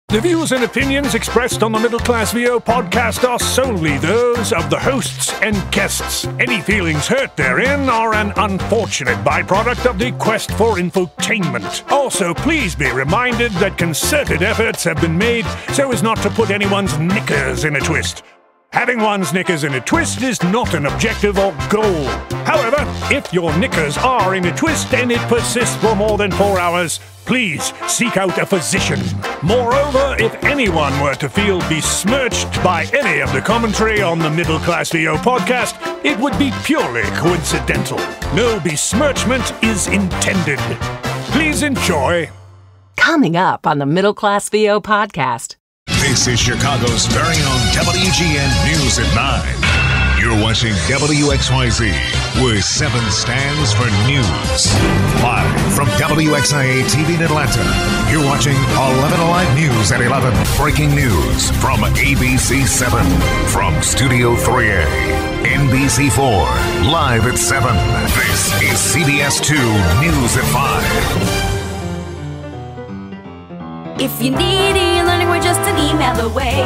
The views and opinions expressed on the Middle Class VO podcast are solely those of the hosts and guests. Any feelings hurt therein are an unfortunate byproduct of the quest for infotainment. Also, please be reminded that concerted efforts have been made so as not to put anyone's knickers in a twist. Having one's knickers in a twist is not an objective or goal. However, if your knickers are in a twist and it persists for more than 4 hours, please seek out a physician. Moreover, if anyone were to feel besmirched by any of the commentary on the Middle Class VO podcast, it would be purely coincidental. No besmirchment is intended. Please enjoy. Coming up on the Middle Class VO podcast. This is Chicago's very own WGN News at 9. You're watching WXYZ, where 7 stands for news. Live from WXIA TV in Atlanta, you're watching 11 Alive News at 11. Breaking news from ABC 7. From Studio 3A, NBC 4, live at 7. This is CBS 2 News at 5. If you need e-learning, we're just an email away.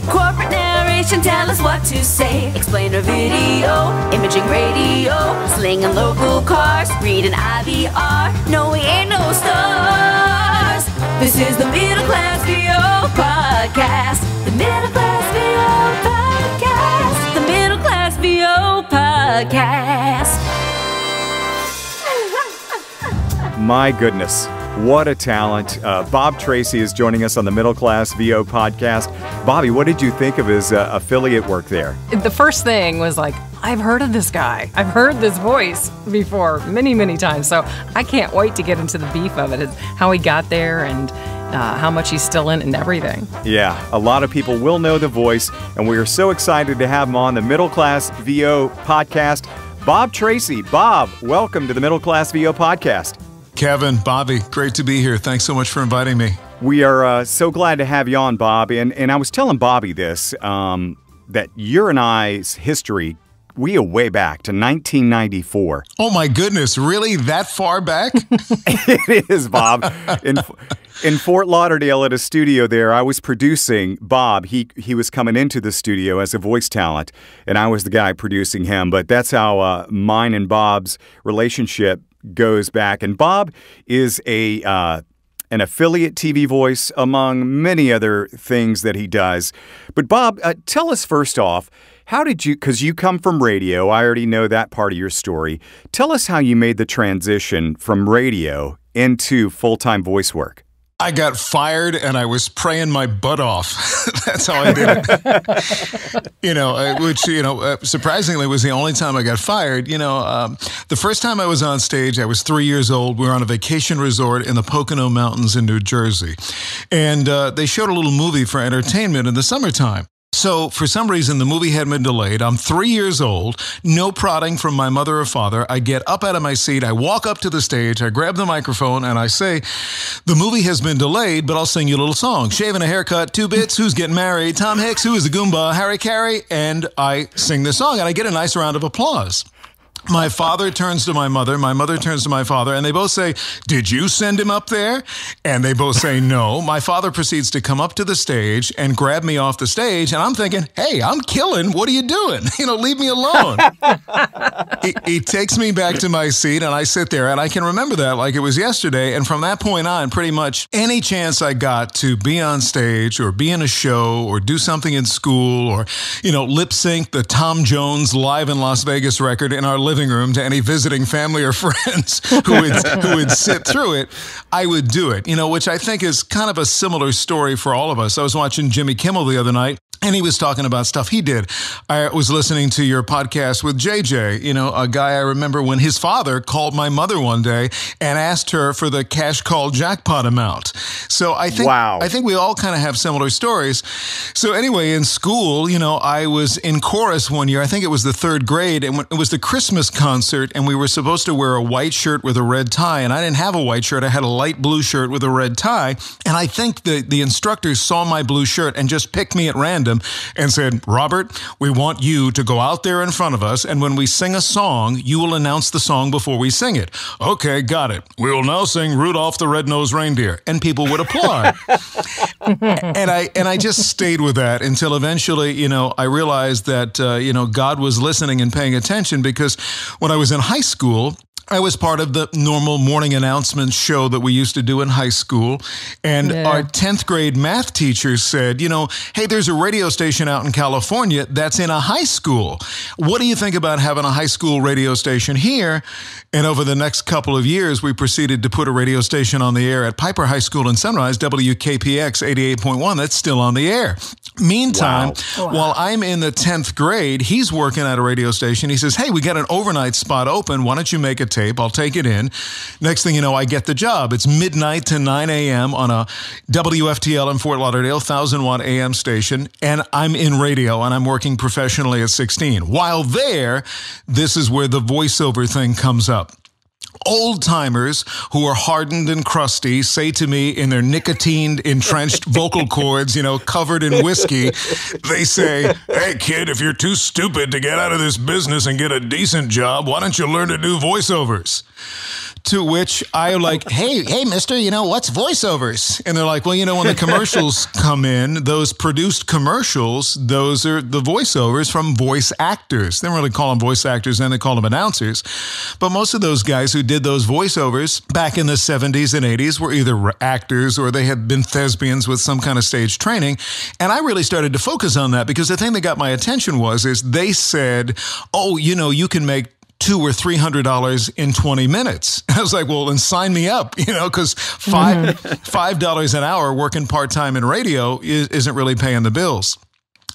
Corporate narration, tell us what to say. Explainer video, imaging radio, slinging local cars, reading IVR. No, we ain't no stars. This is the Middle Class VO podcast. The Middle Class VO podcast. The Middle Class VO podcast. My goodness. What a talent. Bob Tracey is joining us on the Middle Class VO podcast. Bobby, what did you think of his affiliate work there? The first thing was like, I've heard of this guy. I've heard this voice before many, many times. So I can't wait to get into the beef of it, how he got there and how much he's still in and everything. Yeah, a lot of people will know the voice, and we are so excited to have him on the Middle Class VO podcast. Bob Tracey. Bob, welcome to the Middle Class VO podcast. Kevin, Bobby, great to be here. Thanks so much for inviting me. We are so glad to have you on, Bob. And I was telling Bobby this, that your and I's history, we go way back to 1994. Oh, my goodness. Really? That far back? It is, Bob. In Fort Lauderdale at a studio there, I was producing Bob. He was coming into the studio as a voice talent, and I was the guy producing him. But that's how mine and Bob's relationship goes back. And Bob is an affiliate TV voice among many other things that he does. But Bob, tell us first off, how did you, because you come from radio, I already know that part of your story. Tell us how you made the transition from radio into full-time voice work. I got fired and I was praying my butt off. That's how I did it. Which surprisingly was the only time I got fired. The first time I was on stage, I was 3 years old. We were on a vacation resort in the Pocono Mountains in New Jersey. And they showed a little movie for entertainment in the summertime. So for some reason, the movie had been delayed. I'm 3 years old, no prodding from my mother or father. I get up out of my seat. I walk up to the stage. I grab the microphone and I say, the movie has been delayed, but I'll sing you a little song. Shaving a haircut, 2 bits, who's getting married? Tom Hicks, who is the Goomba? Harry Carey. And I sing the song and I get a nice round of applause. My father turns to my mother turns to my father, and they both say, did you send him up there? And they both say no. My father proceeds to come up to the stage and grab me off the stage, and I'm thinking, hey, I'm killing. What are you doing? Leave me alone. He takes me back to my seat, and I sit there, and I can remember that like it was yesterday, and from that point on, pretty much any chance I got to be on stage or be in a show or do something in school or, lip sync the Tom Jones Live in Las Vegas record in our living room to any visiting family or friends who would sit through it, I would do it, which I think is kind of a similar story for all of us. I was watching Jimmy Kimmel the other night, and he was talking about stuff he did. I was listening to your podcast with JJ, a guy I remember when his father called my mother one day and asked her for the cash call jackpot amount. So I think we all kind of have similar stories. So anyway, in school, I was in chorus one year. I think it was the 3rd grade, and it was the Christmas concert, and we were supposed to wear a white shirt with a red tie, and I didn't have a white shirt. I had a light blue shirt with a red tie, and I think the instructor saw my blue shirt and just picked me at random him and said, Robert, we want you to go out there in front of us, and when we sing a song, you will announce the song before we sing it. Okay, got it. We will now sing Rudolph the Red-Nosed Reindeer. And people would applaud. and I just stayed with that until eventually, I realized that, God was listening and paying attention, because when I was in high school, I was part of the normal morning announcements show that we used to do in high school. And our 10th grade math teacher said, hey, there's a radio station out in California that's in a high school. What do you think about having a high school radio station here? And over the next couple of years, we proceeded to put a radio station on the air at Piper High School in Sunrise, WKPX 88.1. That's still on the air. Meantime, while I'm in the 10th grade, he's working at a radio station. He says, hey, we got an overnight spot open. Why don't you make a tape? I'll take it in. Next thing you know, I get the job. It's midnight to 9 a.m. on a WFTL in Fort Lauderdale, 1,000-watt AM station, and I'm in radio, and I'm working professionally at 16. While there, this is where the voiceover thing comes up. Old-timers who are hardened and crusty say to me in their nicotine-entrenched vocal cords, covered in whiskey, they say, hey, kid, if you're too stupid to get out of this business and get a decent job, why don't you learn to do voiceovers? To which I like, hey, mister, what's voiceovers? And they're like, well, when the commercials come in, those produced commercials, those are the voiceovers from voice actors. They don't really call them voice actors, then they call them announcers. But most of those guys who did those voiceovers back in the 70s and 80s were either actors or they had been thespians with some kind of stage training. And I really started to focus on that, because the thing that got my attention is they said, oh, you can make $200 or $300 in 20 minutes. I was like, well, then sign me up, because $5 an hour working part-time in radio isn't really paying the bills.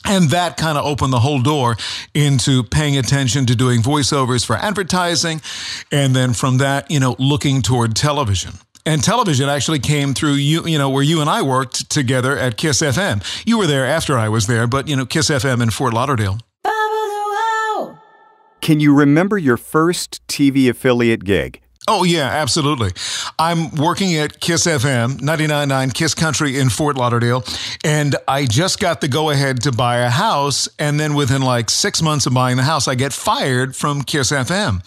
And that kind of opened the whole door into paying attention to doing voiceovers for advertising. And then from that, looking toward television. And television actually came through where you and I worked together at Kiss FM. You were there after I was there, but, Kiss FM in Fort Lauderdale. Can you remember your first TV affiliate gig? Oh, yeah, absolutely. I'm working at Kiss FM, 99.9 Kiss Country in Fort Lauderdale, and I just got the go-ahead to buy a house, and then within like 6 months of buying the house, I get fired from Kiss FM.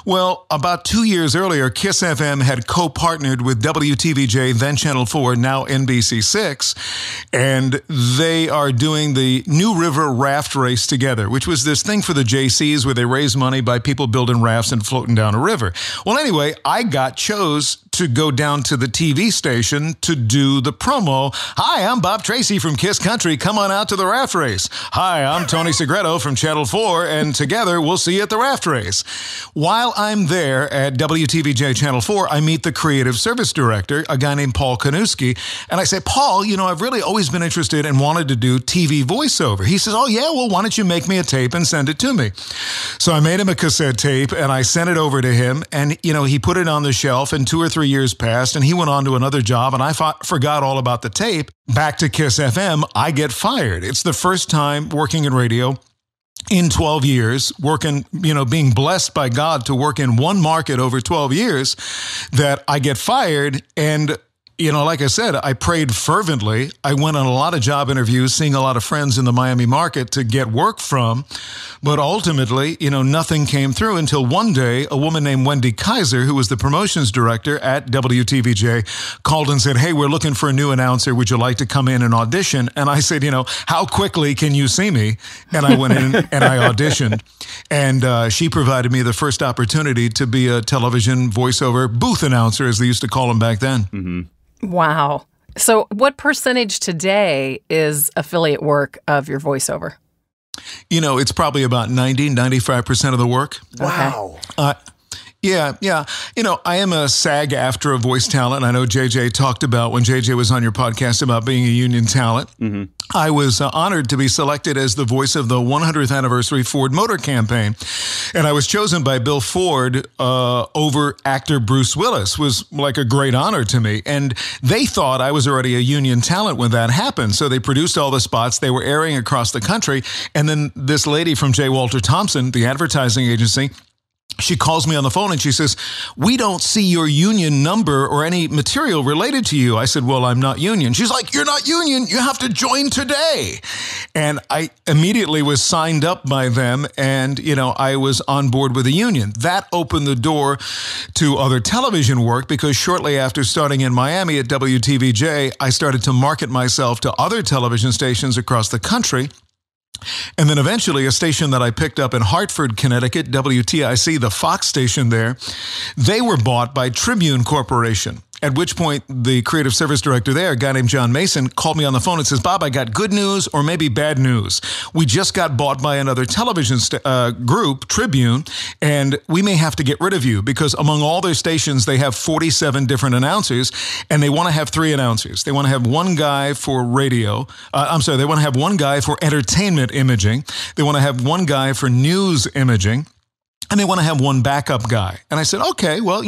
Well, about 2 years earlier, Kiss FM had co-partnered with WTVJ, then Channel 4, now NBC6, and they are doing the New River Raft Race together, which was this thing for the JCs where they raise money by people building rafts and floating down a river. Well, anyway, I got chose to go down to the TV station to do the promo. Hi, I'm Bob Tracey from Kiss Country. Come on out to the raft race. Hi, I'm Tony Segreto from Channel 4, and together we'll see you at the raft race. While I'm there at WTVJ Channel 4, I meet the creative service director, a guy named Paul Kanuski, and I say, Paul, I've really always been interested and wanted to do TV voiceover. He says, oh, yeah, well, why don't you make me a tape and send it to me? So I made him a cassette tape, and I sent it over to him, and, he put it on the shelf, and 2 or 3 years passed, and he went on to another job, and I forgot all about the tape. Back to Kiss FM, I get fired. It's the first time working in radio in 12 years, working, being blessed by God to work in one market over 12 years, that I get fired. And like I said, I prayed fervently. I went on a lot of job interviews, seeing a lot of friends in the Miami market to get work from. But ultimately, nothing came through until one day, a woman named Wendy Kaiser, who was the promotions director at WTVJ, called and said, hey, we're looking for a new announcer. Would you like to come in and audition? And I said, how quickly can you see me? And I went in and I auditioned. And she provided me the first opportunity to be a television voiceover booth announcer, as they used to call them back then. Mm-hmm. Wow. So what percentage today is affiliate work of your voiceover? It's probably about 95% of the work. Wow. Yeah. I am a SAG-AFTRA voice talent. I know JJ talked about when JJ was on your podcast about being a union talent. Mm-hmm. I was honored to be selected as the voice of the 100th anniversary Ford Motor campaign. And I was chosen by Bill Ford over actor Bruce Willis. Was like a great honor to me. And they thought I was already a union talent when that happened. So they produced all the spots. They were airing across the country. And then this lady from J. Walter Thompson, the advertising agency, she calls me on the phone and she says, "We don't see your union number or any material related to you." I said, "Well, I'm not union." She's like, "You're not union. You have to join today." And I immediately was signed up by them, and, I was on board with the union. That opened the door to other television work, because shortly after starting in Miami at WTVJ, I started to market myself to other television stations across the country. And then eventually a station that I picked up in Hartford, Connecticut, WTIC, the Fox station there, they were bought by Tribune Corporation. At which point, the creative service director there, a guy named John Mason, called me on the phone and says, "Bob, I got good news or maybe bad news. We just got bought by another television group, Tribune, and we may have to get rid of you, because among all their stations, they have 47 different announcers, and they want to have 3 announcers. They want to have one guy for radio. They want to have one guy for entertainment imaging. They want to have one guy for news imaging. And they want to have one backup guy." And I said, "Okay, well,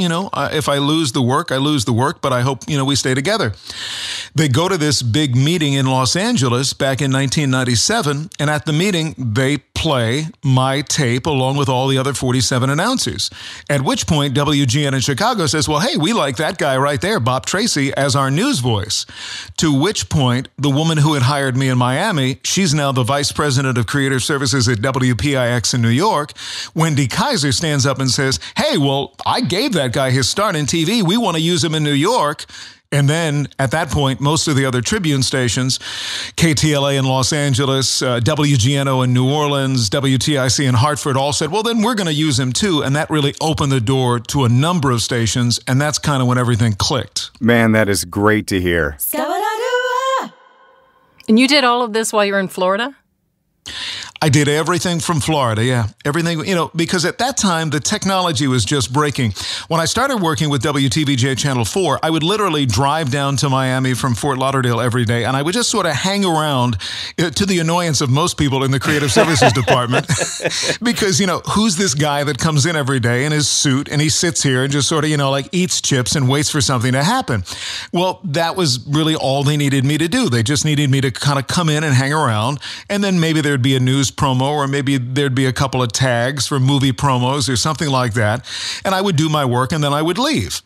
if I lose the work, I lose the work, but I hope, we stay together." They go to this big meeting in Los Angeles back in 1997. And at the meeting, they play my tape along with all the other 47 announcers. At which point, WGN in Chicago says, "Well, hey, we like that guy right there, Bob Tracey, as our news voice." To which point, the woman who had hired me in Miami, she's now the vice president of creative services at WPIX in New York, Wendy Kaiser, stands up and says, "Hey, well, I gave that guy his start in TV. We want to use him in New York." And then at that point, most of the other Tribune stations, KTLA in Los Angeles, WGNO in New Orleans, WTIC in Hartford, all said, "Well, then we're going to use him too." And that really opened the door to a number of stations. And that's kind of when everything clicked. Man, that is great to hear. And you did all of this while you were in Florida? I did everything from Florida, yeah. Everything, because at that time, the technology was just breaking. When I started working with WTVJ Channel 4, I would literally drive down to Miami from Fort Lauderdale every day, and I would just sort of hang around, to the annoyance of most people in the creative services department, because, who's this guy that comes in every day in his suit, and he sits here and just sort of, eats chips and waits for something to happen? Well, that was really all they needed me to do. They just needed me to kind of come in and hang around, and then maybe there'd be a news promo, or maybe there'd be a couple of tags for movie promos or something like that. And I would do my work and then I would leave.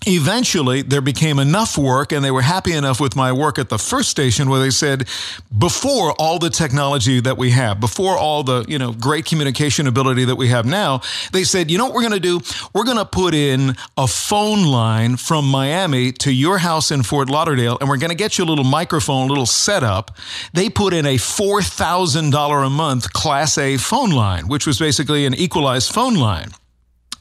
Eventually, there became enough work, and they were happy enough with my work at the first station where they said, before all the technology that we have, before all the, great communication ability that we have now, they said, "You know what we're going to do? We're going to put in a phone line from Miami to your house in Fort Lauderdale, and we're going to get you a little microphone, a little setup." They put in a $4,000 a month Class A phone line, which was basically an equalized phone line.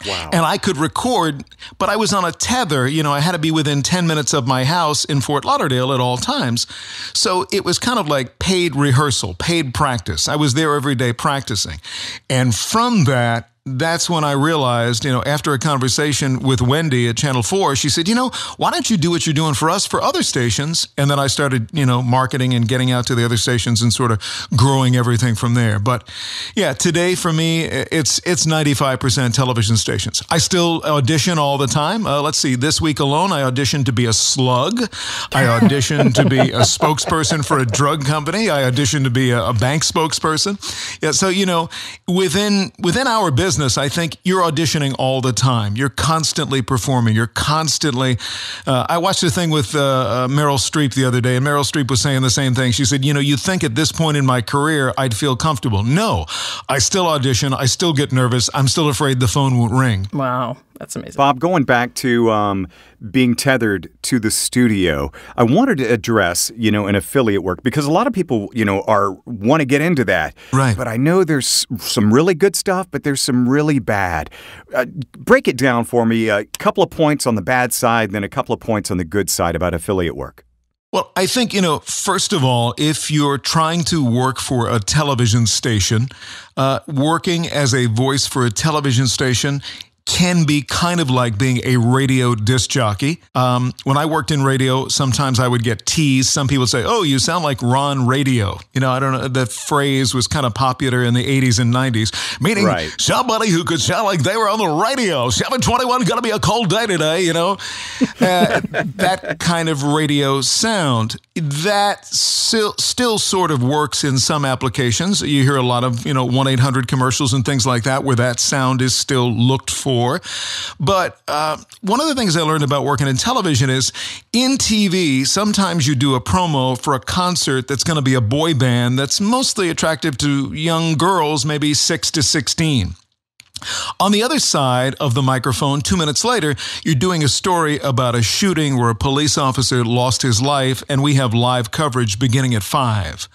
Wow. And I could record, but I was on a tether. I had to be within 10 minutes of my house in Fort Lauderdale at all times. So it was kind of like paid rehearsal, paid practice. I was there every day practicing. And from that, that's when I realized, after a conversation with Wendy at Channel 4, she said, "Why don't you do what you're doing for us for other stations?" And then I started, marketing and getting out to the other stations and sort of growing everything from there. But yeah, today for me, it's 95% television stations. I still audition all the time. Let's see, this week alone, I auditioned to be a slug. I auditioned to be a spokesperson for a drug company. I auditioned to be a bank spokesperson. Yeah, so, within our business, I think you're auditioning all the time. You're constantly performing. You're constantly... I watched a thing with Meryl Streep the other day, and Meryl Streep was saying the same thing. She said, you think at this point in my career, I'd feel comfortable. No, I still audition. I still get nervous. I'm still afraid the phone won't ring. Wow. That's amazing. Bob, going back to being tethered to the studio, I wanted to address, an affiliate work, because a lot of people, want to get into that. Right. But I know there's some really good stuff, but there's some really bad. Break it down for me. A couple of points on the bad side, then a couple of points on the good side about affiliate work. Well, I think, first of all, if you're trying to work for a television station, working as a voice for a television station can be kind of like being a radio disc jockey. When I worked in radio, sometimes I would get teased. Some people say, "Oh, you sound like Ron Radio." I don't know. That phrase was kind of popular in the 80s and 90s, meaning somebody who could sound like they were on the radio. 721 going to be a cold day today, that kind of radio sound. That still sort of works in some applications. You hear a lot of, 1-800 commercials and things like that where that sound is still looked for. But one of the things I learned about working in television is in TV, sometimes you do a promo for a concert that's going to be a boy band that's mostly attractive to young girls, maybe 6 to 16. On the other side of the microphone, 2 minutes later, you're doing a story about a shooting where a police officer lost his life, and we have live coverage beginning at 5.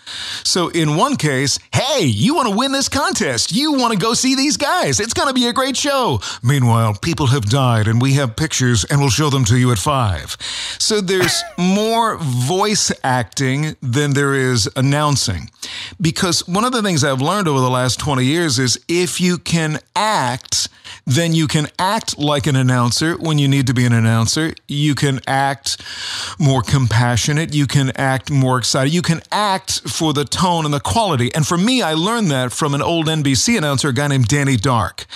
So in one case, hey, you want to win this contest. You want to go see these guys. It's going to be a great show. Meanwhile, people have died, and we have pictures, and we'll show them to you at 5. So there's more voice acting than there is announcing. Because one of the things I've learned over the last 20 years is if you can act, then you can act like an announcer when you need to be an announcer. You can act more compassionate. You can act more excited. You can act for the tone and the quality. And for me, I learned that from an old NBC announcer, a guy named Danny Dark.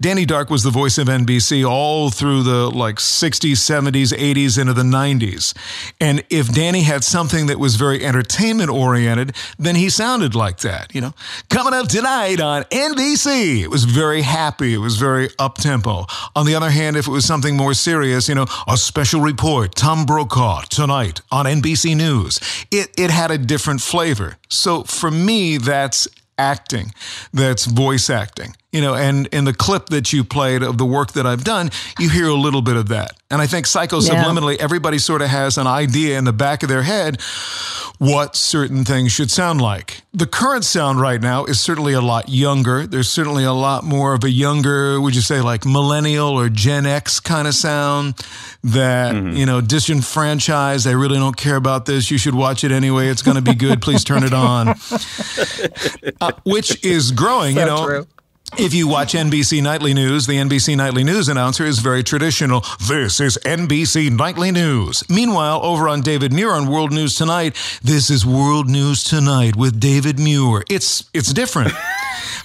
Danny Dark was the voice of NBC all through the 60s, 70s, 80s, into the 90s. And if Danny had something that was very entertainment oriented, then he sounded like that. Coming up tonight on NBC. It was very happy. It was very up-tempo. On the other hand, if it was something more serious, a special report, Tom Brokaw tonight on NBC News, it had a different flavor. So for me, that's acting. That's voice acting. And in the clip that you played of the work that I've done, you hear a little bit of that. And I think psychosubliminally, everybody sort of has an idea in the back of their head what certain things should sound like. The current sound right now is certainly a lot younger. There's certainly a lot more of a younger, would you say, like millennial or Gen X kind of sound that, disenfranchised. I really don't care about this. You should watch it anyway. It's going to be good. Please turn it on. Which is growing, True. If you watch NBC Nightly News, the NBC Nightly News announcer is very traditional. This is NBC Nightly News. Meanwhile, over on David Muir on World News Tonight, this is World News Tonight with David Muir. It's different.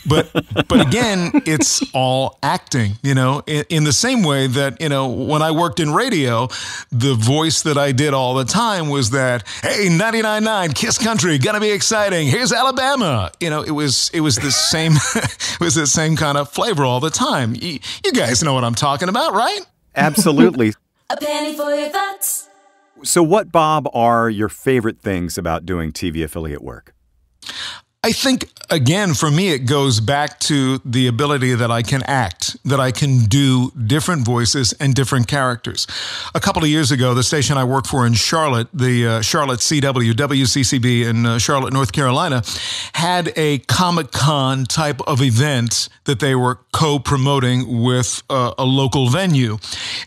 But again, it's all acting, in the same way that, when I worked in radio, the voice that I did all the time was that, hey, 99.9 Kiss Country, gonna be exciting. Here's Alabama. It was the same, it was the same kind of flavor all the time. You guys know what I'm talking about, right? Absolutely. A penny for your thoughts. So what, Bob, are your favorite things about doing TV affiliate work? I think, again, for me, it goes back to the ability that I can act, that I can do different voices and different characters. A couple of years ago, the station I work for in Charlotte, the Charlotte CW, WCCB in Charlotte, North Carolina, had a Comic-Con type of event that they were co-promoting with a local venue.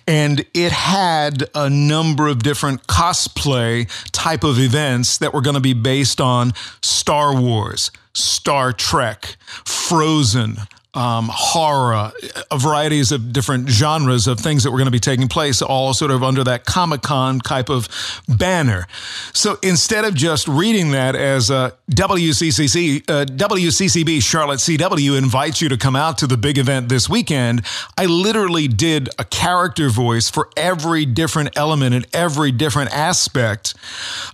And it had a number of different cosplay type of events that were going to be based on Star Wars, Star Trek, Frozen, horror, a varieties of different genres of things that were going to be taking place, all sort of under that Comic-Con type of banner. So instead of just reading that as WCCB Charlotte CW invites you to come out to the big event this weekend, I literally did a character voice for every different element and every different aspect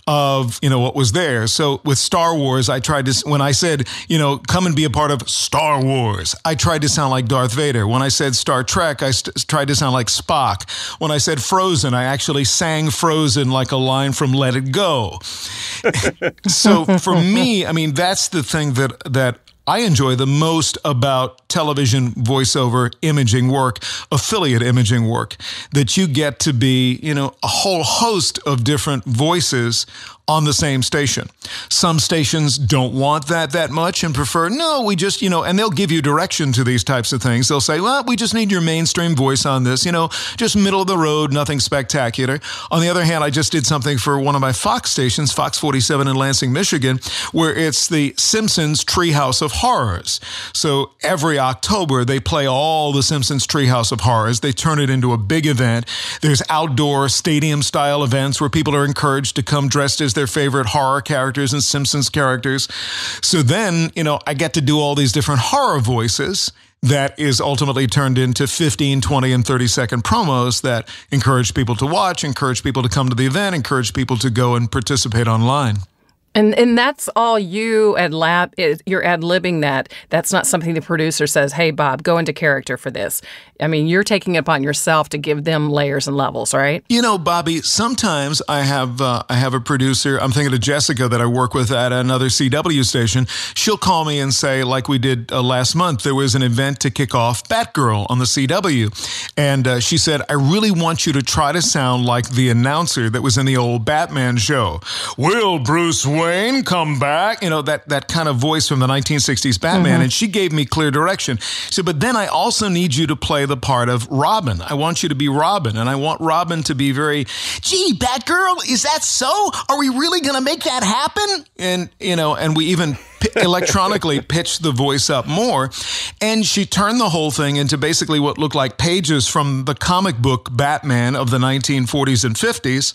of, what was there. So with Star Wars, I tried to, when I said, come and be a part of Star Wars, I tried to sound like Darth Vader. When I said Star Trek, I tried to sound like Spock. When I said Frozen, I actually sang Frozen like a line from Let It Go. So for me, that's the thing that I enjoy the most about television voiceover imaging work, affiliate imaging work, that you get to be, a whole host of different voices on the same station. Some stations don't want that much and prefer, no, we just, and they'll give you direction to these types of things. They'll say, well, we just need your mainstream voice on this, just middle of the road, nothing spectacular. On the other hand, I just did something for one of my Fox stations, Fox 47 in Lansing, Michigan, where it's the Simpsons Treehouse of Horrors. So every October, they play all the Simpsons Treehouse of Horrors. They turn it into a big event. There's outdoor stadium-style events where people are encouraged to come dressed as their favorite horror characters and Simpsons characters. So then, I get to do all these different horror voices that is ultimately turned into 15, 20, and 30-second promos that encourage people to watch, encourage people to come to the event, encourage people to go and participate online. And that's all you you're ad-libbing that. That's not something the producer says, hey, Bob, go into character for this. I mean, you're taking it upon yourself to give them layers and levels, right? You know, Bobby, sometimes I have a producer, I'm thinking of Jessica that I work with at another CW station. She'll call me and say, like we did last month, there was an event to kick off Batgirl on the CW. And she said, I really want you to try to sound like the announcer that was in the old Batman show. Will Bruce Wayne come back? You know, that kind of voice from the 1960s Batman. And she gave me clear direction. She said, but then I also need you to play the part of Robin. I want you to be Robin. And I want Robin to be very, gee, Batgirl, is that so? Are we really going to make that happen? And, you know, and we even electronically pitched the voice up more. And she turned the whole thing into basically what looked like pages from the comic book Batman of the 1940s and 50s.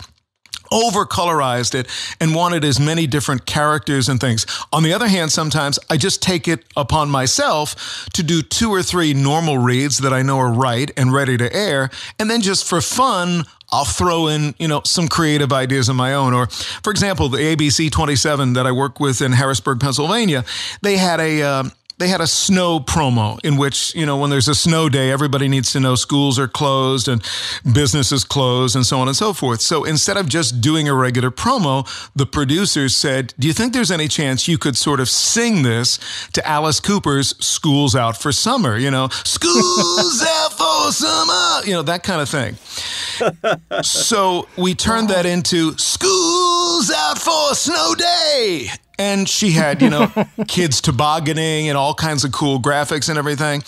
Over-colorized it and wanted as many different characters and things. On the other hand, sometimes I just take it upon myself to do 2 or 3 normal reads that I know are right and ready to air. And then just for fun, I'll throw in, you know, some creative ideas of my own. Or, for example, the ABC 27 that I work with in Harrisburg, Pennsylvania, they had a snow promo in which, you know, when there's a snow day, everybody needs to know schools are closed and businesses closed and so on and so forth. So instead of just doing a regular promo, the producers said, do you think there's any chance you could sort of sing this to Alice Cooper's School's Out for Summer? You know, School's Out for Summer, you know, that kind of thing. So we turned that into School's Out for Snow Day. And she had, you know, kids tobogganing and all kinds of cool graphics and everything.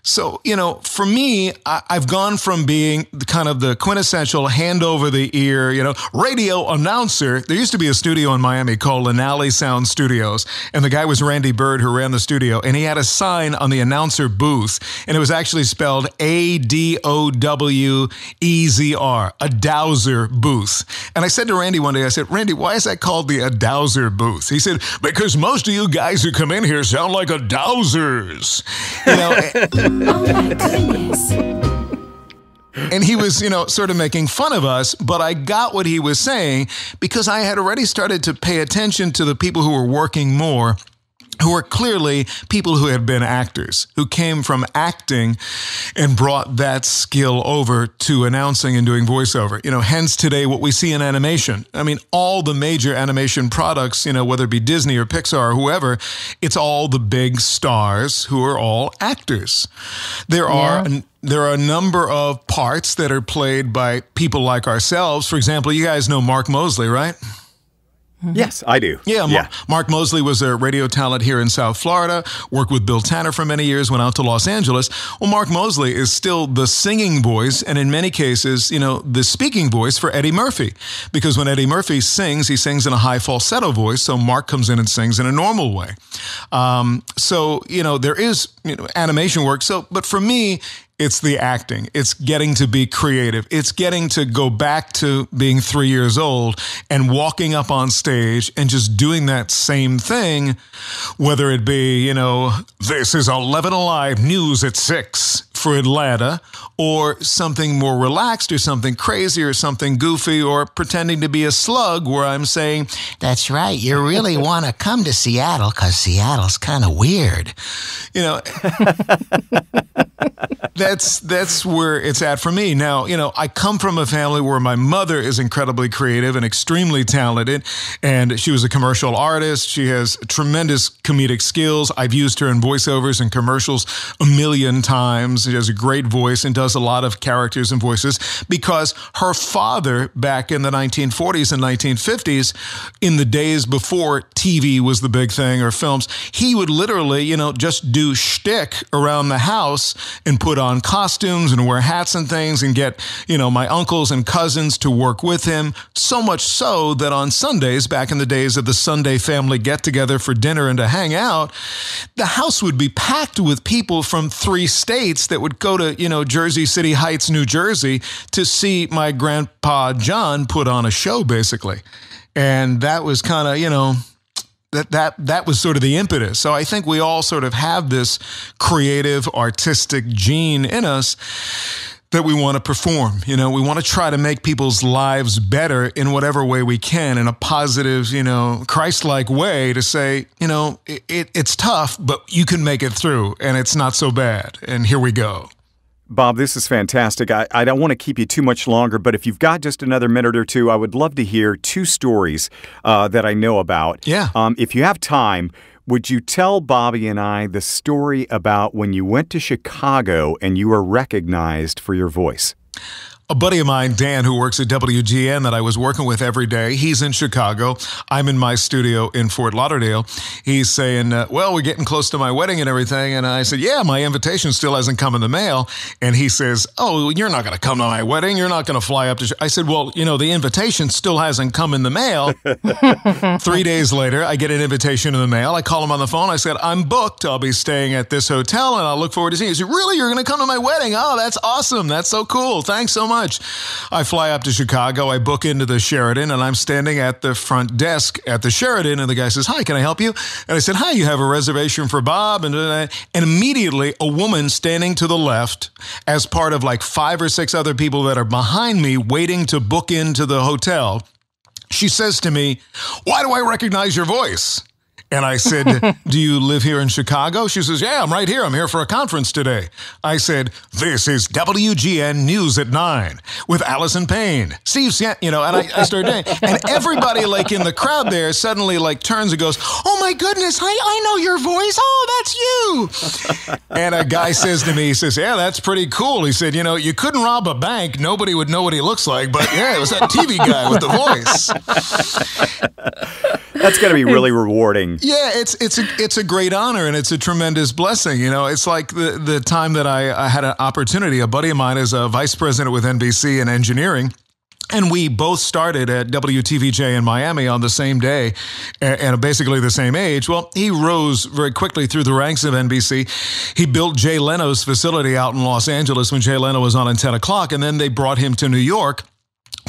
So, you know, for me, I've gone from being kind of the quintessential hand over the ear, you know, radio announcer. There used to be a studio in Miami called Lanali Sound Studios, and the guy was Randy Bird who ran the studio, and he had a sign on the announcer booth, and it was actually spelled A-D-O-W-E-Z-R, a Dowser booth. And I said to Randy one day, I said, Randy, why is that called the a Dowser booth? He said, because most of you guys who come in here sound like a Dowsers. You know, Oh my goodness. and he was, you know, sort of making fun of us, but I got what he was saying because I had already started to pay attention to the people who were working more, who are clearly people who had been actors, who came from acting and brought that skill over to announcing and doing voiceover. You know, hence today what we see in animation. I mean, all the major animation products, you know, whether it be Disney or Pixar or whoever, it's all the big stars who are all actors. There are a number of parts that are played by people like ourselves. For example, you guys know Mark Mosely, right? Yes, I do. Yeah. Mark Mosely was a radio talent here in South Florida, worked with Bill Tanner for many years, went out to Los Angeles. Well, Mark Mosely is still the singing voice, and in many cases, you know, the speaking voice for Eddie Murphy. Because when Eddie Murphy sings, he sings in a high falsetto voice, so Mark comes in and sings in a normal way. So, you know, there is, you know, animation work. So, but for me, it's the acting. It's getting to be creative. It's getting to go back to being 3 years old and walking up on stage and just doing that same thing, whether it be, you know, this is 11 Alive News at 6 for Atlanta, or something more relaxed or something crazy or something goofy, or pretending to be a slug where I'm saying, that's right, you really want to come to Seattle because Seattle's kind of weird. You know, that's where it's at for me. Now, you know, I come from a family where my mother is incredibly creative and extremely talented, and she was a commercial artist. She has tremendous comedic skills. I've used her in voiceovers and commercials a million times. She has a great voice and does a lot of characters and voices because her father, back in the 1940s and 1950s, in the days before TV was the big thing or films, he would literally, you know, just do shtick around the house and put on costumes and wear hats and things and get, you know, my uncles and cousins to work with him. So much so that on Sundays, back in the days of the Sunday family get together for dinner and to hang out, the house would be packed with people from 3 states that would go to, you know, Jersey City Heights, New Jersey to see my grandpa John put on a show, basically. And that was kind of, you know, that was sort of the impetus. So I think we all sort of have this creative, artistic gene in us that we want to perform. You know, we want to try to make people's lives better in whatever way we can, in a positive, you know, Christ-like way, to say, you know, it's tough, but you can make it through, and it's not so bad. And here we go. Bob, this is fantastic. I don't want to keep you too much longer, but if you've got just another minute or two, I would love to hear two stories that I know about. Yeah. If you have time, would you tell Bobby and I the story about when you went to Chicago and you were recognized for your voice? A buddy of mine, Dan, who works at WGN that I was working with every day, he's in Chicago. I'm in my studio in Fort Lauderdale. He's saying, well, we're getting close to my wedding and everything. And I said, yeah, my invitation still hasn't come in the mail. And he says, oh, you're not going to come to my wedding. You're not going to fly up to... I said, well, you know, the invitation still hasn't come in the mail. 3 days later, I get an invitation in the mail. I call him on the phone. I said, I'm booked. I'll be staying at this hotel and I'll look forward to seeing you. He said, really? You're going to come to my wedding? Oh, that's awesome. That's so cool. Thanks so much. I fly up to Chicago, I book into the Sheraton, and I'm standing at the front desk at the Sheraton, and the guy says, hi, can I help you? And I said, hi, you have a reservation for Bob? And immediately a woman standing to the left, as part of like 5 or 6 other people that are behind me waiting to book into the hotel, she says to me, why do I recognize your voice? And I said, do you live here in Chicago? She says, yeah, I'm right here. I'm here for a conference today. I said, this is WGN News at 9 with Allison Payne. Steve, you know, and I started doing, and everybody like in the crowd there suddenly like turns and goes, oh my goodness, I know your voice. Oh, that's you. And a guy says to me, he says, yeah, that's pretty cool. He said, you know, you couldn't rob a bank. Nobody would know what he looks like. But yeah, it was that TV guy with the voice. That's going to be really rewarding. Yeah, it's a great honor, and it's a tremendous blessing. You know, it's like the time that I had an opportunity. A buddy of mine is a vice president with NBC in engineering. And we both started at WTVJ in Miami on the same day and basically the same age. Well, he rose very quickly through the ranks of NBC. He built Jay Leno's facility out in Los Angeles when Jay Leno was on at 10 o'clock, and then they brought him to New York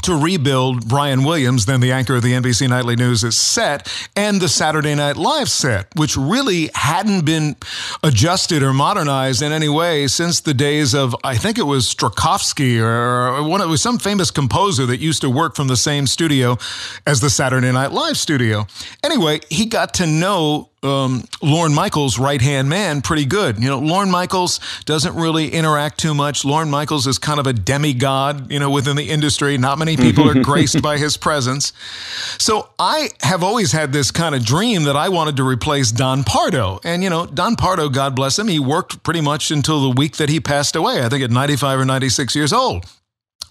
to rebuild Brian Williams, then the anchor of the NBC Nightly News' set, and the Saturday Night Live set, which really hadn't been adjusted or modernized in any way since the days of, I think it was Strakowski or it was some famous composer that used to work from the same studio as the Saturday Night Live studio. Anyway, he got to know Lorne Michaels' right-hand man pretty good. You know, Lorne Michaels doesn't really interact too much. Lorne Michaels is kind of a demigod, you know, within the industry. Not many people are graced by his presence. So I have always had this kind of dream that I wanted to replace Don Pardo. And, you know, Don Pardo, God bless him, he worked pretty much until the week that he passed away, I think at 95 or 96 years old.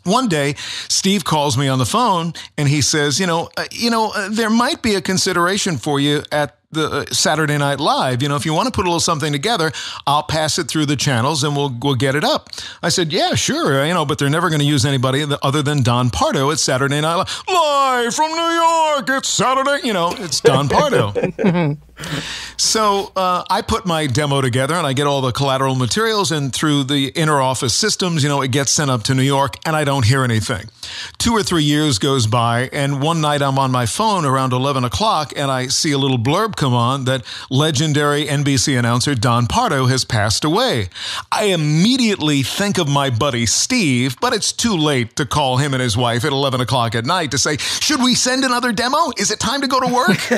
One day, Steve calls me on the phone and he says, there might be a consideration for you at the Saturday Night Live. You know, if you want to put a little something together, I'll pass it through the channels and we'll get it up. I said, yeah, sure. You know, but they're never going to use anybody other than Don Pardo at Saturday Night Live. Live from New York, it's Saturday. You know, it's Don Pardo. So I put my demo together and I get all the collateral materials, and through the inner office systems, you know, it gets sent up to New York and I don't hear anything. 2 or 3 years goes by, and one night I'm on my phone around 11 o'clock and I see a little blurb come on that legendary NBC announcer Don Pardo has passed away. I immediately think of my buddy Steve, but it's too late to call him and his wife at 11 o'clock at night to say, should we send another demo? Is it time to go to work?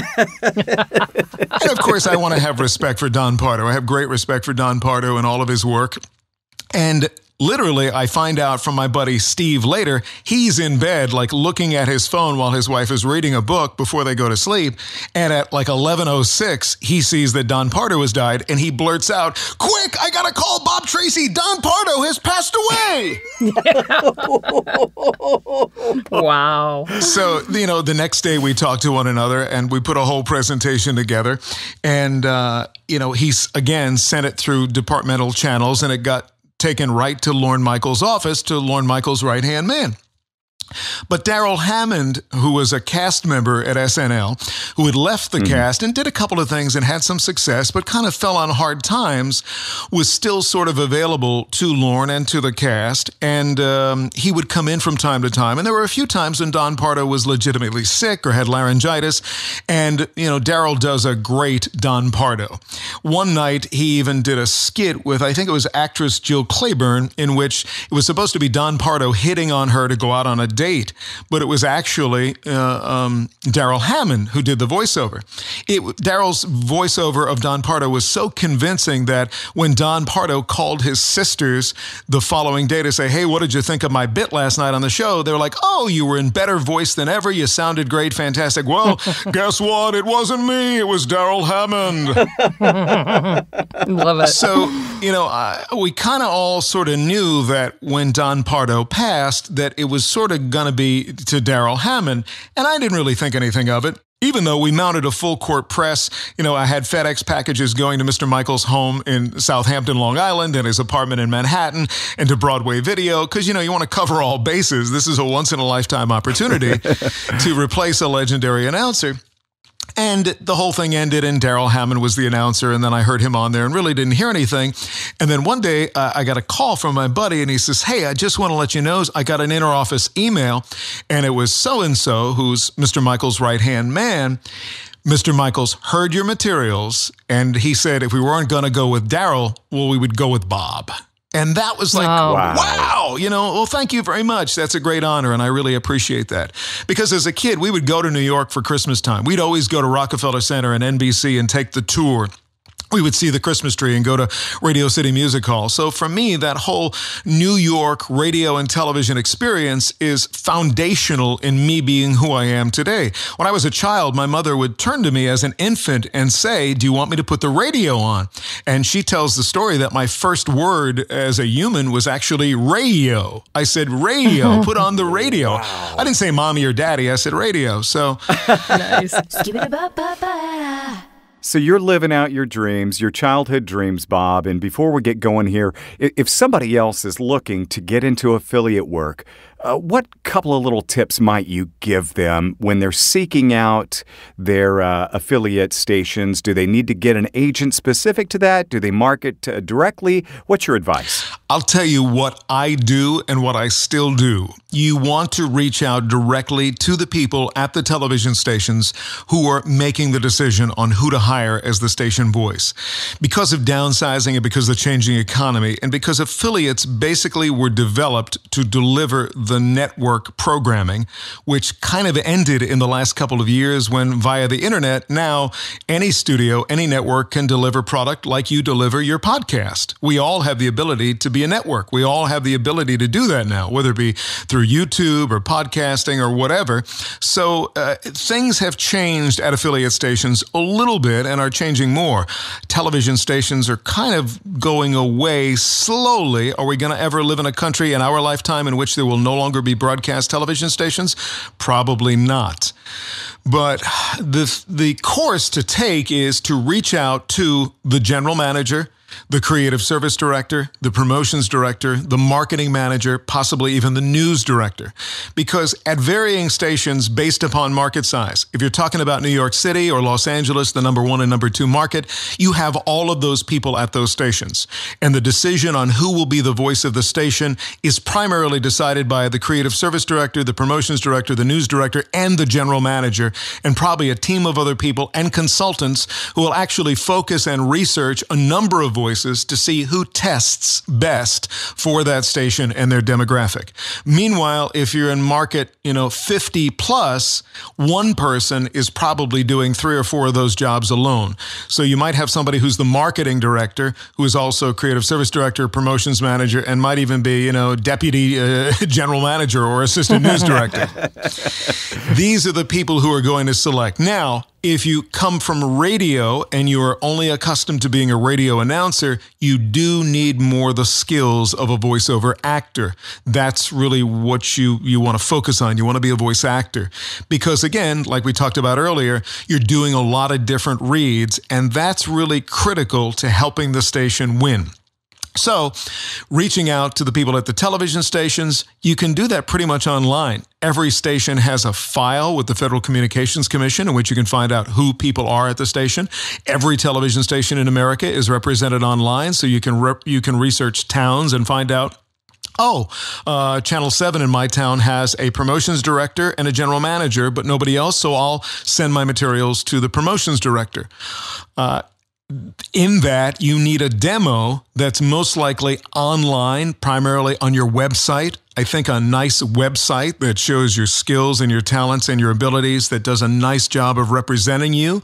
And of course, I want to have respect for Don Pardo. I have great respect for Don Pardo and all of his work. And literally, I find out from my buddy Steve later, he's in bed, like looking at his phone while his wife is reading a book before they go to sleep. And at like 11:06, he sees that Don Pardo has died, and he blurts out, quick, I gotta call Bob Tracey. Don Pardo has passed away. Wow. So, you know, the next day we talked to one another and we put a whole presentation together. And, he's again sent it through departmental channels, and it got taken right to Lorne Michaels' office, to Lorne Michaels' right-hand man. But Darrell Hammond, who was a cast member at SNL, who had left the cast and did a couple of things and had some success, but kind of fell on hard times, was still sort of available to Lorne and to the cast. And he would come in from time to time. And there were a few times when Don Pardo was legitimately sick or had laryngitis. And, Darrell does a great Don Pardo. One night, he even did a skit with, I think it was actress Jill Clayburgh, in which it was supposed to be Don Pardo hitting on her to go out on a date, but it was actually Darrell Hammond who did the voiceover. Darrell's voiceover of Don Pardo was so convincing that when Don Pardo called his sisters the following day to say, hey, what did you think of my bit last night on the show? They were like, oh, you were in better voice than ever. You sounded great. Fantastic. Well, guess what? It wasn't me. It was Darrell Hammond. Love it. So, we kind of all sort of knew that when Don Pardo passed, that it was sort of going to be to Darrell Hammond. And I didn't really think anything of it. Even though we mounted a full court press, I had FedEx packages going to Mr. Michael's home in Southampton, Long Island, and his apartment in Manhattan, and to Broadway Video, because, you want to cover all bases. This is a once-in-a-lifetime opportunity to replace a legendary announcer. And the whole thing ended, and Darrell Hammond was the announcer, and then I heard him on there and really didn't hear anything. And then one day, I got a call from my buddy, and he says, hey, I just want to let you know, I got an inter-office email, and it was so-and-so, who's Mr. Michael's right-hand man. Mr. Michaels heard your materials, and he said if we weren't going to go with Darrell, well, we would go with Bob. And that was like, wow, well, thank you very much. That's a great honor, and I really appreciate that. Because as a kid, we would go to New York for Christmas time. We'd always go to Rockefeller Center and NBC and take the tour. We would see the Christmas tree and go to Radio City Music Hall. So for me, that whole New York radio and television experience is foundational in me being who I am today. When I was a child, my mother would turn to me as an infant and say, do you want me to put the radio on? And she tells the story that my first word as a human was actually radio. I said, radio, put on the radio. Wow. I didn't say mommy or daddy, I said radio. So Nice. So you're living out your dreams, your childhood dreams, Bob. And before we get going here, if somebody else is looking to get into affiliate work, what couple of little tips might you give them when they're seeking out their affiliate stations? Do they need to get an agent specific to that? Do they market directly? What's your advice? I'll tell you what I do and what I still do. You want to reach out directly to the people at the television stations who are making the decision on who to hire as the station voice. Because of downsizing and because of the changing economy and because affiliates basically were developed to deliver the network programming, which kind of ended in the last couple of years when via the internet, now any studio, any network can deliver product like you deliver your podcast. We all have the ability to be a network. We all have the ability to do that now, whether it be through YouTube or podcasting or whatever. So things have changed at affiliate stations a little bit and are changing more. Television stations are kind of going away slowly. Are we going to ever live in a country in our lifetime in which there will no longer be broadcast television stations? Probably not. But the course to take is to reach out to the general manager, the creative service director, the promotions director, the marketing manager, possibly even the news director. Because at varying stations based upon market size, if you're talking about New York City or Los Angeles, the number 1 and number 2 market, you have all of those people at those stations. And the decision on who will be the voice of the station is primarily decided by the creative service director, the promotions director, the news director, and the general manager, and probably a team of other people and consultants who will actually focus and research a number of voices to see who tests best for that station and their demographic. Meanwhile, if you're in market, 50 plus, one person is probably doing 3 or 4 of those jobs alone. So you might have somebody who's the marketing director, who is also creative service director, promotions manager, and might even be, deputy general manager or assistant news director. These are the people who are going to select. Now, if you come from radio and you are only accustomed to being a radio announcer, you do need more the skills of a voiceover actor. That's really what you want to focus on. You want to be a voice actor. Because again, like we talked about earlier, you're doing a lot of different reads, and that's really critical to helping the station win. So reaching out to the people at the television stations, you can do that pretty much online. Every station has a file with the Federal Communications Commission in which you can find out who people are at the station. Every television station in America is represented online, so you can research towns and find out, Channel 7 in my town has a promotions director and a general manager, but nobody else, so I'll send my materials to the promotions director. In that, you need a demo that's most likely online, primarily on your website. I think a nice website that shows your skills and your talents and your abilities, that does a nice job of representing you,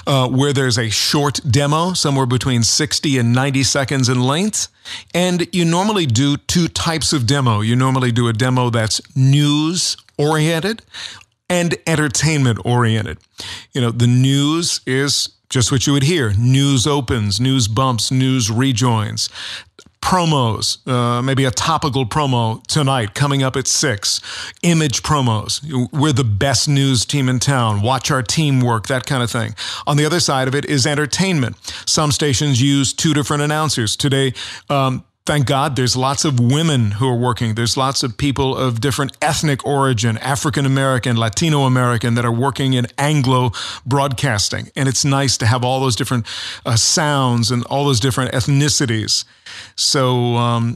where there's a short demo, somewhere between 60 and 90 seconds in length. And you normally do two types of demo. You normally do a demo that's news-oriented and entertainment-oriented. The news is just what you would hear: news opens, news bumps, news rejoins. Promos, maybe a topical promo tonight coming up at 6. Image promos. We're the best news team in town. Watch our team work, that kind of thing. On the other side of it is entertainment. Some stations use 2 different announcers. Today, thank God, there's lots of women who are working. There's lots of people of different ethnic origin, African American, Latino American, that are working in Anglo broadcasting. And it's nice to have all those different sounds and all those different ethnicities. So,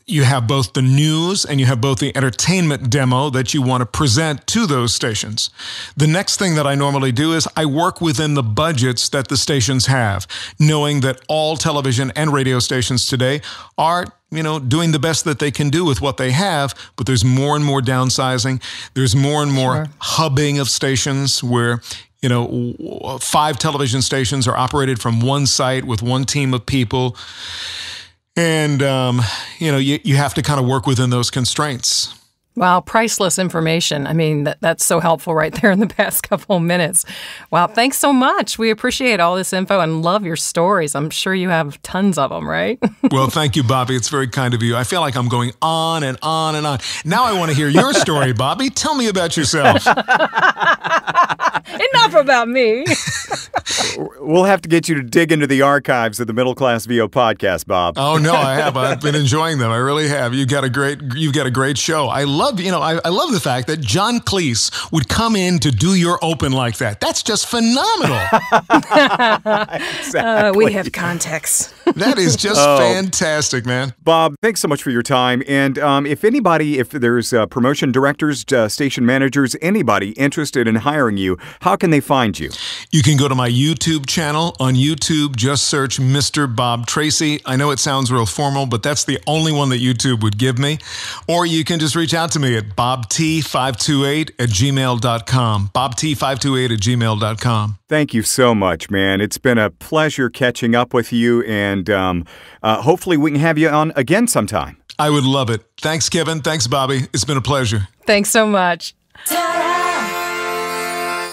you have both the news and you have both the entertainment demo that you want to present to those stations. The next thing that I normally do is I work within the budgets that the stations have, knowing that all television and radio stations today are, doing the best that they can do with what they have, but there's more and more downsizing. There's more and more hubbing of stations where 5 television stations are operated from one site with one team of people. And, you have to kind of work within those constraints. Wow, priceless information. I mean, that's so helpful right there in the past couple of minutes. Wow, thanks so much. We appreciate all this info and love your stories. I'm sure you have tons of them, right? Well, thank you, Bobby. It's very kind of you. I feel like I'm going on and on and on. Now I want to hear your story, Bobby. Tell me about yourself. Enough about me. We'll have to get you to dig into the archives of the Middle Class VO podcast, Bob. Oh, no, I have. I've been enjoying them. I really have. You've got a great show. I love the fact that John Cleese would come in to do your open like that. That's just phenomenal. Exactly. We have context. That is just fantastic, man. Bob, thanks so much for your time. And if there's promotion directors, station managers, anybody interested in hiring you, how can they find you? You can go to my YouTube channel. On YouTube, just search Mr. Bob Tracey. I know it sounds real formal, but that's the only one that YouTube would give me. Or you can just reach out to me at bobt528@gmail.com. bobt528@gmail.com. Thank you so much, man. It's been a pleasure catching up with you, and hopefully we can have you on again sometime. I would love it. Thanks, Kevin. Thanks, Bobby. It's been a pleasure. Thanks so much.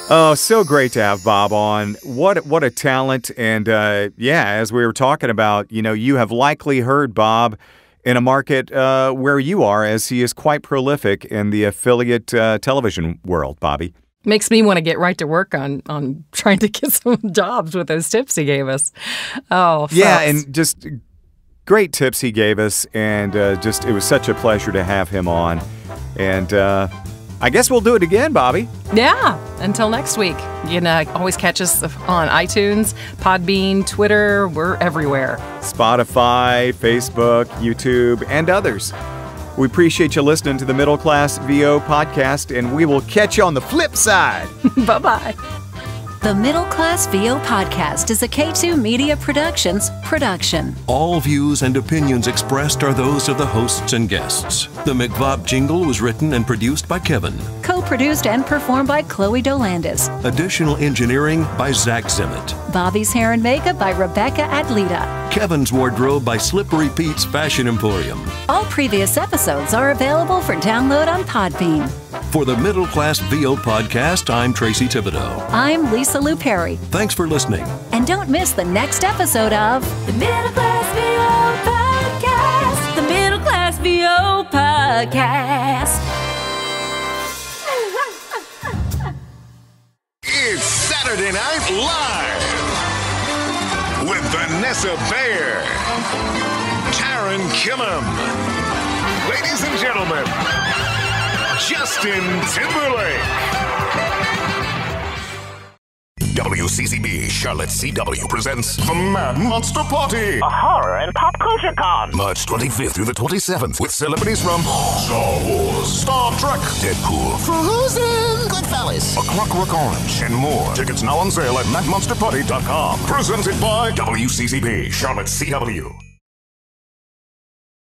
Oh, so great to have Bob on. What a talent. And as we were talking about, you have likely heard Bob in a market where you are, as he is quite prolific in the affiliate television world, Bobby. Makes me want to get right to work on trying to get some jobs with those tips he gave us. Oh, yeah, and just great tips he gave us, and it was such a pleasure to have him on. And I guess we'll do it again, Bobby. Yeah, until next week. You can always catch us on iTunes, Podbean, Twitter. We're everywhere. Spotify, Facebook, YouTube, and others. We appreciate you listening to the Middle Class VO podcast, and we will catch you on the flip side. Bye-bye. The Middle Class VO podcast is a K2 Media Productions production. All views and opinions expressed are those of the hosts and guests. The McVob jingle was written and produced by Kevin. Co-produced and performed by Chloe Dolandis. Additional engineering by Zach Zimmett. Bobby's hair and makeup by Rebecca Adlita. Kevin's wardrobe by Slippery Pete's Fashion Emporium. All previous episodes are available for download on Podbean. For the Middle Class VO podcast, I'm Tracey Thibodeau. I'm Lisa Lou Perry. Thanks for listening. And don't miss the next episode of the Middle Class VO podcast. The Middle Class VO podcast. It's Saturday Night Live with the Vanessa Bayer, Karen Killam, ladies and gentlemen, Justin Timberlake. WCCB Charlotte CW presents The Mad Monster Party, a horror and pop culture con. March 25th through the 27th, with celebrities from Star Wars, Star Trek, Deadpool, Frozen, Goodfellas, A Clockwork Orange, and more. Tickets now on sale at madmonsterparty.com. Presented by WCCB Charlotte CW.